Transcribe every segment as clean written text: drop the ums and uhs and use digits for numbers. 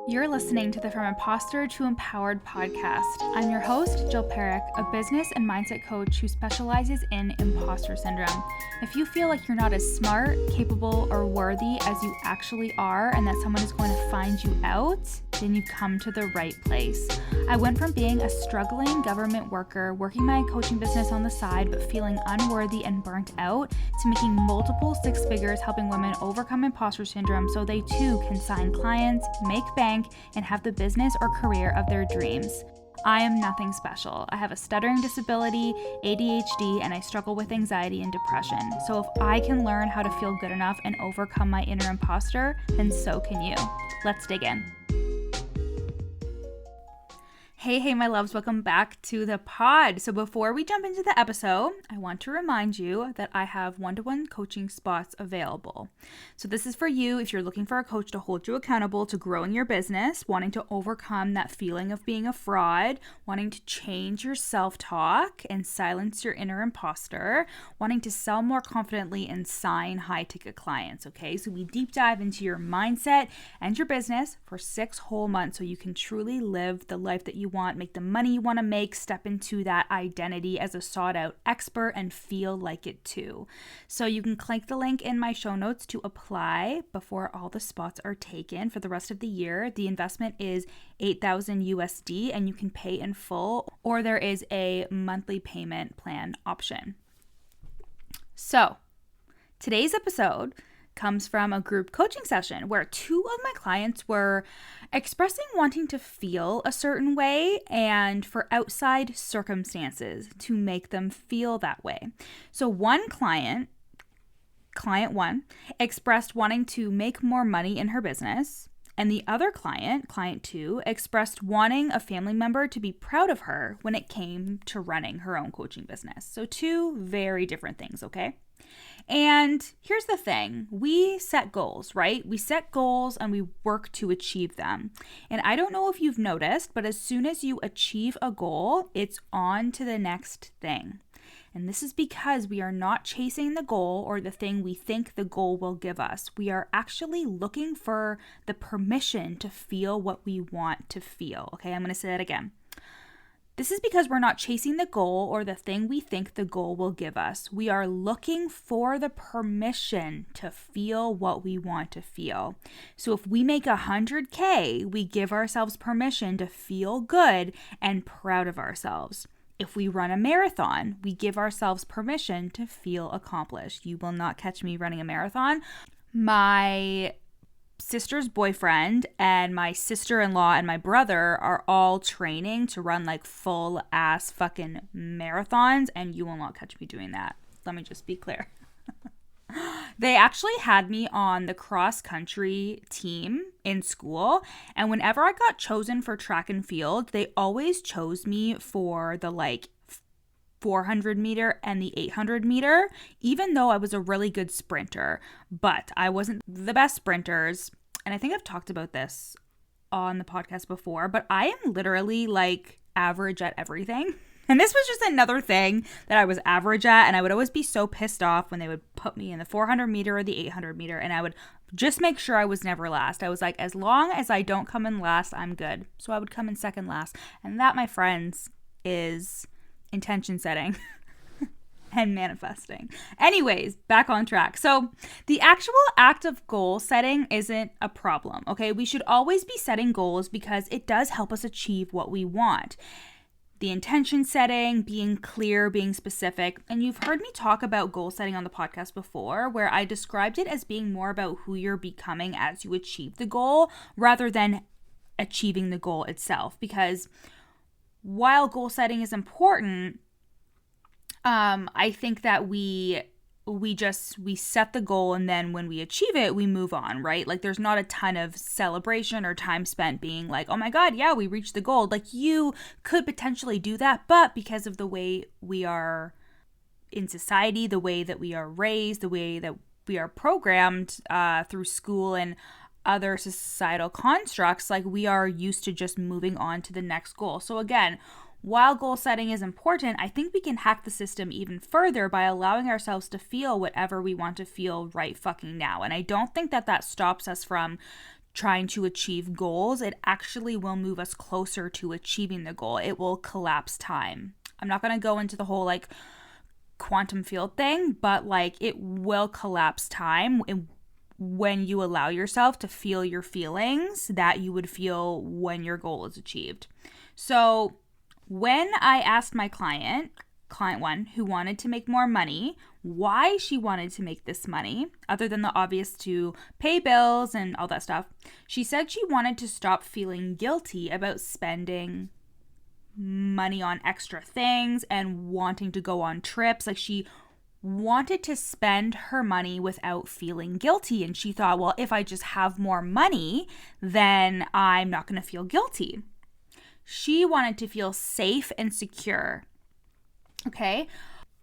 You're listening to the From Imposter to Empowered podcast. I'm your host, Jill Perrick, a business and mindset coach who specializes in imposter syndrome. If you feel like you're not as smart, capable, or worthy as you actually are, and that someone is going to find you out, then you've come to the right place. I went from being a struggling government worker, working my coaching business on the side, but feeling unworthy and burnt out, to making multiple six figures helping women overcome imposter syndrome so they too can sign clients, make bank, and have the business or career of their dreams. I am nothing special. I have a stuttering disability, ADHD, and I struggle with anxiety and depression. So if I can learn how to feel good enough and overcome my inner imposter, then so can you. Let's dig in. Hey, my loves, welcome back to the pod. So before we jump into the episode, I want to remind you that I have one-to-one coaching spots available. So this is for you if you're looking for a coach to hold you accountable to growing your business, wanting to overcome that feeling of being a fraud, wanting to change your self-talk and silence your inner imposter, wanting to sell more confidently and sign high-ticket clients, okay? So we deep dive into your mindset and your business for 6 whole months so you can truly live the life that you want, make the money you want to make, step into that identity as a sought out expert and feel like it too. So you can click the link in my show notes to apply before all the spots are taken for the rest of the year. The investment is $8,000 USD and you can pay in full, or there is a monthly payment plan option. So today's episode comes from a group coaching session where 2 of my clients were expressing wanting to feel a certain way and for outside circumstances to make them feel that way. So one client 1, expressed wanting to make more money in her business, and the other client 2, expressed wanting a family member to be proud of her when it came to running her own coaching business. So 2 very different things, okay? And here's the thing, we set goals, right? We set goals and we work to achieve them. And I don't know if you've noticed, but as soon as you achieve a goal, it's on to the next thing. And this is because we are not chasing the goal or the thing we think the goal will give us. We are actually looking for the permission to feel what we want to feel. Okay, I'm going to say that again. This is because we're not chasing the goal or the thing we think the goal will give us. We are looking for the permission to feel what we want to feel. So if we make 100K, we give ourselves permission to feel good and proud of ourselves. If we run a marathon, we give ourselves permission to feel accomplished. You will not catch me running a marathon. My sister's boyfriend and my sister-in-law and my brother are all training to run like full ass fucking marathons, and you will not catch me doing that. Let me just be clear. They actually had me on the cross country team in school, and whenever I got chosen for track and field, they always chose me for the 400 meter and the 800 meter, even though I was a really good sprinter, but I wasn't the best sprinters. And I think I've talked about this on the podcast before, but I am literally average at everything. And this was just another thing that I was average at. And I would always be so pissed off when they would put me in the 400 meter or the 800 meter. And I would just make sure I was never last. I was like, as long as I don't come in last, I'm good. So I would come in second last. And that, my friends, is intention setting and manifesting. Anyways, back on track. So the actual act of goal setting isn't a problem, okay? We should always be setting goals because it does help us achieve what we want. The intention setting, being clear, being specific. And you've heard me talk about goal setting on the podcast before, where I described it as being more about who you're becoming as you achieve the goal rather than achieving the goal itself. Because while goal setting is important, I think that we set the goal, and then when we achieve it, we move on, right? Like there's not a ton of celebration or time spent being like, oh my God, yeah, we reached the goal. Like you could potentially do that, but because of the way we are in society, the way that we are raised, the way that we are programmed through school and other societal constructs, like we are used to just moving on to the next goal. So again, while goal setting is important, I think we can hack the system even further by allowing ourselves to feel whatever we want to feel right fucking now. And I don't think that stops us from trying to achieve goals, it actually will move us closer to achieving the goal. It will collapse time. I'm not going to go into the whole like quantum field thing, but like it will collapse time when you allow yourself to feel your feelings that you would feel when your goal is achieved. So when I asked my client one, who wanted to make more money, why she wanted to make this money, other than the obvious to pay bills and all that stuff, she said she wanted to stop feeling guilty about spending money on extra things and wanting to go on trips. Like she wanted to spend her money without feeling guilty. And she thought, well, if I just have more money, then I'm not going to feel guilty. She wanted to feel safe and secure. Okay.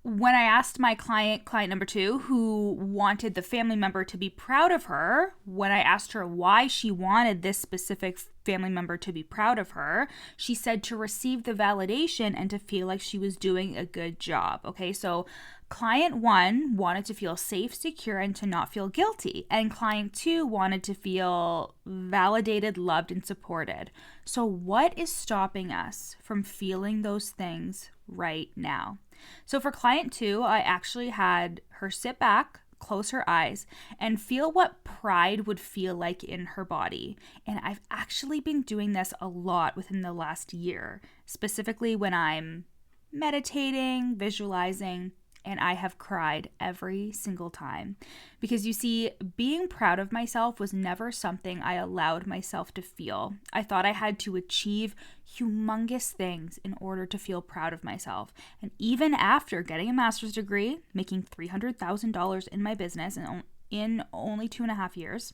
When I asked my client number 2, who wanted the family member to be proud of her, when I asked her why she wanted this specific family member to be proud of her, she said to receive the validation and to feel like she was doing a good job. Okay, so client 1 wanted to feel safe, secure, and to not feel guilty. And client 2 wanted to feel validated, loved, and supported. So what is stopping us from feeling those things right now? So for client 2, I actually had her sit back, close her eyes, and feel what pride would feel like in her body. And I've actually been doing this a lot within the last year, specifically when I'm meditating, visualizing, and I have cried every single time. Because you see, being proud of myself was never something I allowed myself to feel. I thought I had to achieve humongous things in order to feel proud of myself. And even after getting a master's degree, making $300,000 in my business in only 2.5 years,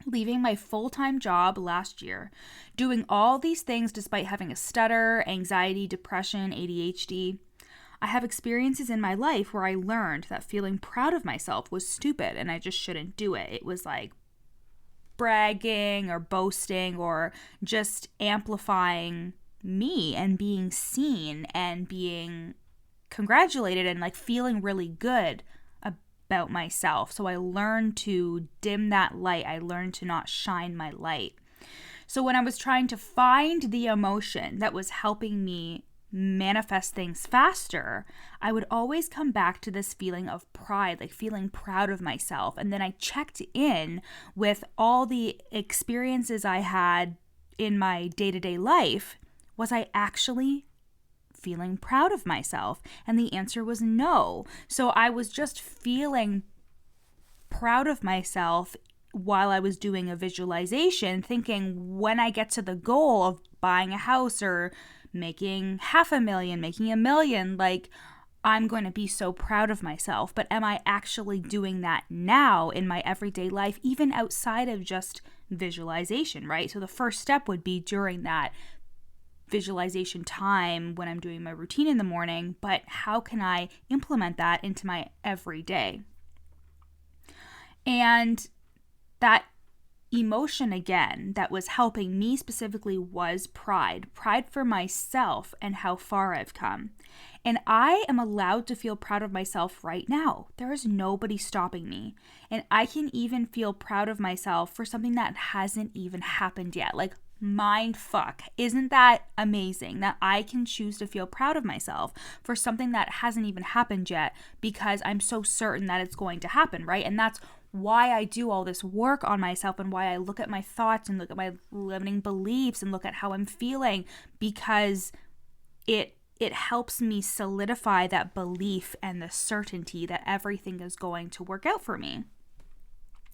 leaving my full-time job last year, doing all these things despite having a stutter, anxiety, depression, ADHD, I have experiences in my life where I learned that feeling proud of myself was stupid and I just shouldn't do it. It was like bragging or boasting or just amplifying me and being seen and being congratulated and like feeling really good about myself. So I learned to dim that light. I learned to not shine my light. So when I was trying to find the emotion that was helping me manifest things faster, I would always come back to this feeling of pride, like feeling proud of myself. And then I checked in with all the experiences I had in my day-to-day life. Was I actually feeling proud of myself? And the answer was no. So I was just feeling proud of myself while I was doing a visualization, thinking when I get to the goal of buying a house or making $500,000, making $1 million, like I'm going to be so proud of myself. But am I actually doing that now in my everyday life, even outside of just visualization, right? So the first step would be during that visualization time when I'm doing my routine in the morning, but how can I implement that into my everyday? And that emotion again that was helping me specifically was pride for myself and how far I've come. And I am allowed to feel proud of myself right now. There is nobody stopping me. And I can even feel proud of myself for something that hasn't even happened yet. Like mind fuck. Isn't that amazing that I can choose to feel proud of myself for something that hasn't even happened yet because I'm so certain that it's going to happen, right? And that's why I do all this work on myself and why I look at my thoughts and look at my limiting beliefs and look at how I'm feeling, because it helps me solidify that belief and the certainty that everything is going to work out for me.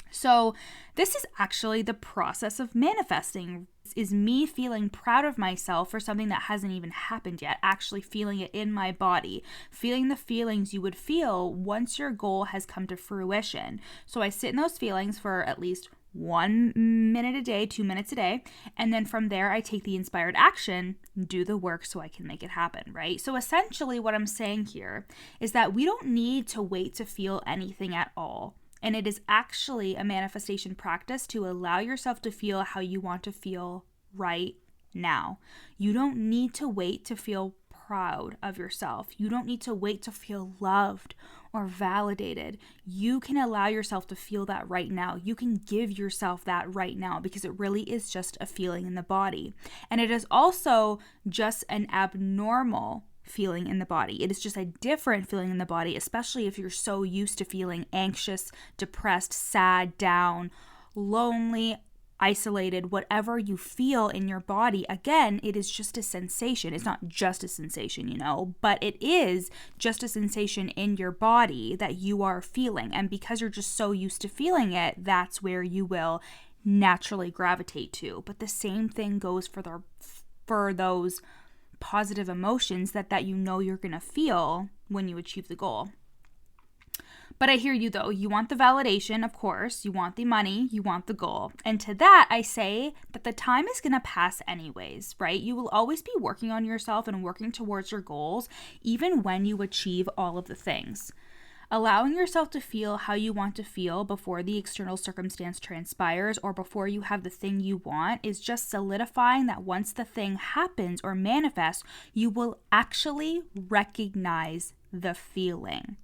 So this is actually the process of manifesting, is me feeling proud of myself for something that hasn't even happened yet, actually feeling it in my body, feeling the feelings you would feel once your goal has come to fruition. So I sit in those feelings for at least 1 minute a day, 2 minutes a day, and then from there I take the inspired action, do the work so I can make it happen, right? So essentially what I'm saying here is that we don't need to wait to feel anything at all. And it is actually a manifestation practice to allow yourself to feel how you want to feel right now. You don't need to wait to feel proud of yourself. You don't need to wait to feel loved or validated. You can allow yourself to feel that right now. You can give yourself that right now because it really is just a feeling in the body. And it is also just an abnormal feeling in the body. It is just a different feeling in the body, especially if you're so used to feeling anxious, depressed, sad, down, lonely, isolated, whatever you feel in your body. Again, it is just a sensation. It's not just a sensation, but it is just a sensation in your body that you are feeling. And because you're just so used to feeling it, that's where you will naturally gravitate to. But the same thing goes for those positive emotions that you're going to feel when you achieve the goal. But I hear you though. You want the validation, of course. You want the money. You want the goal. And to that, I say that the time is going to pass anyways, right? You will always be working on yourself and working towards your goals, even when you achieve all of the things. Allowing yourself to feel how you want to feel before the external circumstance transpires or before you have the thing you want is just solidifying that once the thing happens or manifests, you will actually recognize the feeling.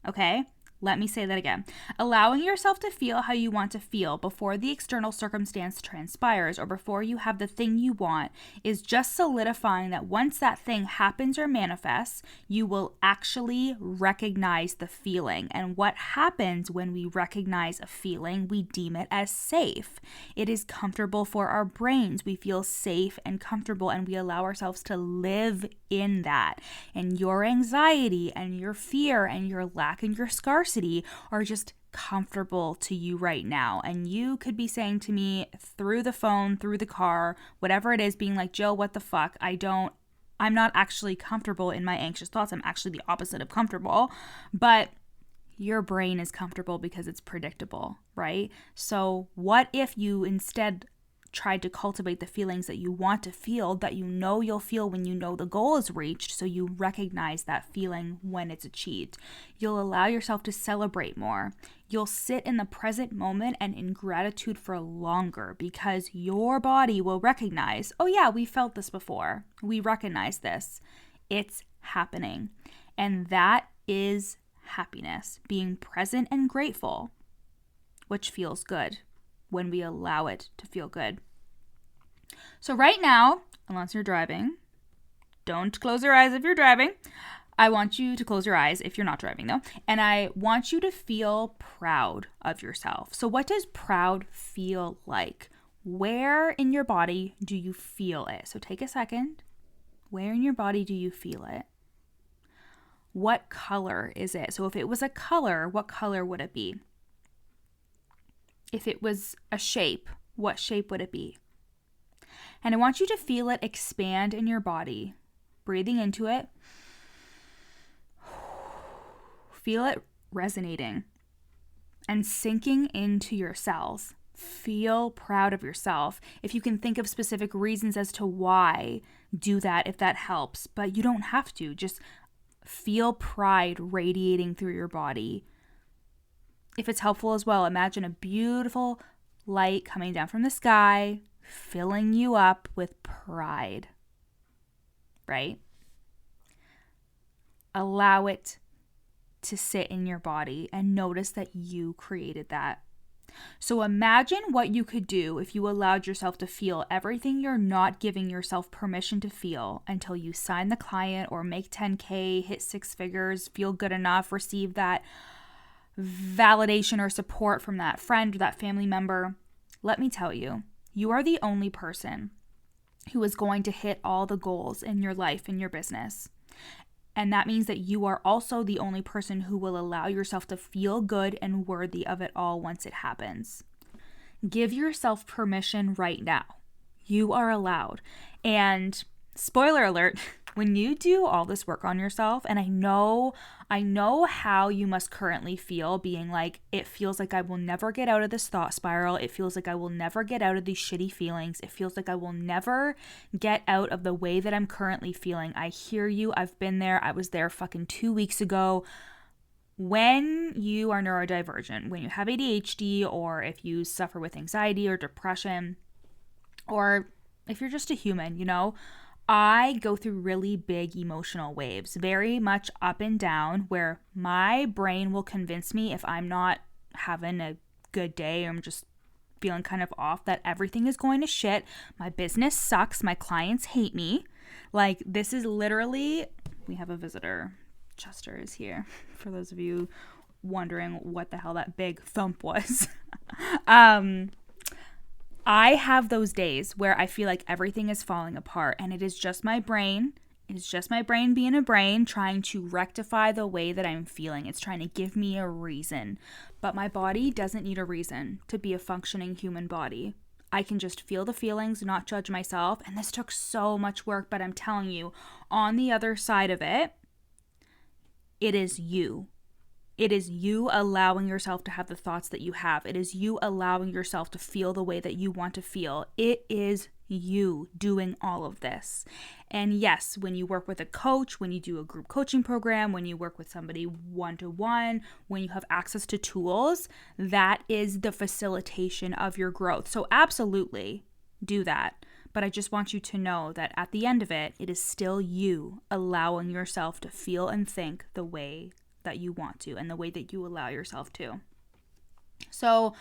Okay? Let me say that again. Allowing yourself to feel how you want to feel before the external circumstance transpires or before you have the thing you want is just solidifying that once that thing happens or manifests, you will actually recognize the feeling. And what happens when we recognize a feeling, we deem it as safe. It is comfortable for our brains. We feel safe and comfortable, and we allow ourselves to live in that. And your anxiety and your fear and your lack and your scarcity are just comfortable to you right now. And you could be saying to me through the phone, through the car, whatever it is, being like, Jill, what the fuck? I'm not actually comfortable in my anxious thoughts. I'm actually the opposite of comfortable. But your brain is comfortable because it's predictable, right? So what if you instead tried to cultivate the feelings that you want to feel, that you'll feel when you know the goal is reached, so you recognize that feeling when it's achieved. You'll allow yourself to celebrate more. You'll sit in the present moment and in gratitude for longer because your body will recognize, oh yeah, we felt this before. We recognize this. It's happening. And that is happiness, being present and grateful, which feels good when we allow it to feel good. So right now, unless you're driving, don't close your eyes if you're driving. I want you to close your eyes if you're not driving though. And I want you to feel proud of yourself. So what does proud feel like? Where in your body do you feel it? So take a second. Where in your body do you feel it? What color is it? So if it was a color, what color would it be? If it was a shape, what shape would it be? And I want you to feel it expand in your body, breathing into it. Feel it resonating and sinking into your cells. Feel proud of yourself. If you can think of specific reasons as to why, do that if that helps. But you don't have to. Just feel pride radiating through your body. If it's helpful as well, imagine a beautiful light coming down from the sky, filling you up with pride, right? Allow it to sit in your body and notice that you created that. So imagine what you could do if you allowed yourself to feel everything you're not giving yourself permission to feel until you sign the client or make 10K, hit 6 figures, feel good enough, receive that validation or support from that friend or that family member. Let me tell you, you are the only person who is going to hit all the goals in your life, in your business. And that means that you are also the only person who will allow yourself to feel good and worthy of it all once it happens. Give yourself permission right now. You are allowed. And spoiler alert, when you do all this work on yourself, and I know how you must currently feel, being like, it feels like I will never get out of this thought spiral. It feels like I will never get out of these shitty feelings. It feels like I will never get out of the way that I'm currently feeling. I hear you. I've been there. I was there fucking 2 weeks ago. When you are neurodivergent, when you have ADHD, or if you suffer with anxiety or depression, or if you're just a human, I go through really big emotional waves, very much up and down, where my brain will convince me if I'm not having a good day or I'm just feeling kind of off that everything is going to shit. My business sucks. My clients hate me. Like, this is literally, we have a visitor. Chester is here, for those of you wondering what the hell that big thump was. I have those days where I feel like everything is falling apart, and it is just my brain. It's just my brain being a brain trying to rectify the way that I'm feeling. It's trying to give me a reason. But my body doesn't need a reason to be a functioning human body. I can just feel the feelings, not judge myself. And this took so much work, but I'm telling you, on the other side of it, it is you. It is you allowing yourself to have the thoughts that you have. It is you allowing yourself to feel the way that you want to feel. It is you doing all of this. And yes, when you work with a coach, when you do a group coaching program, when you work with somebody one-to-one, when you have access to tools, that is the facilitation of your growth. So absolutely do that. But I just want you to know that at the end of it, it is still you allowing yourself to feel and think the way that you want to and the way that you allow yourself to. So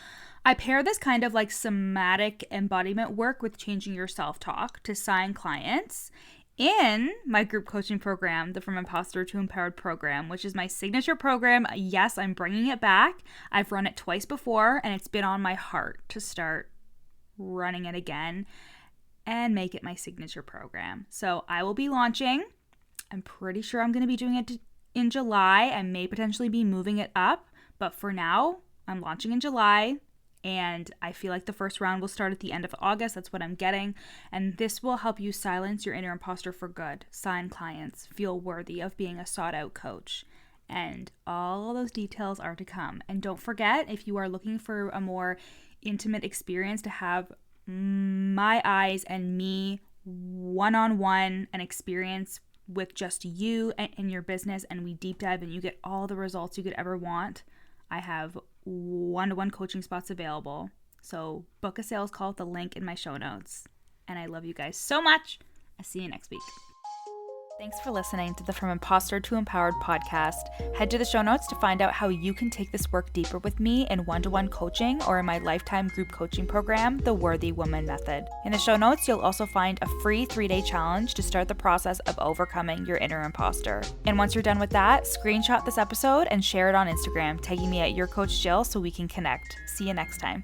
I pair this kind of like somatic embodiment work with changing your self-talk to sign clients in my group coaching program, the From Imposter to Empowered program, which is my signature program. Yes, I'm bringing it back. I've run it twice before, and it's been on my heart to start running it again and make it my signature program. So I will be launching. I'm pretty sure I'm going to be doing it in July. I may potentially be moving it up, but for now, I'm launching in July, and I feel like the first round will start at the end of August. That's what I'm getting, and this will help you silence your inner imposter for good, sign clients, feel worthy of being a sought-out coach, and all those details are to come. And don't forget, if you are looking for a more intimate experience to have my eyes and me one-on-one, an experience with just you and your business, and we deep dive and you get all the results you could ever want, I have one-to-one coaching spots available. So book a sales call at the link in my show notes. And I love you guys so much. I'll see you next week. Thanks for listening to the From Imposter to Empowered podcast. Head to the show notes to find out how you can take this work deeper with me in one-to-one coaching or in my lifetime group coaching program, The Worthy Woman Method. In the show notes, you'll also find a free 3-day challenge to start the process of overcoming your inner imposter. And once you're done with that, screenshot this episode and share it on Instagram, tagging me at YourCoachJill so we can connect. See you next time.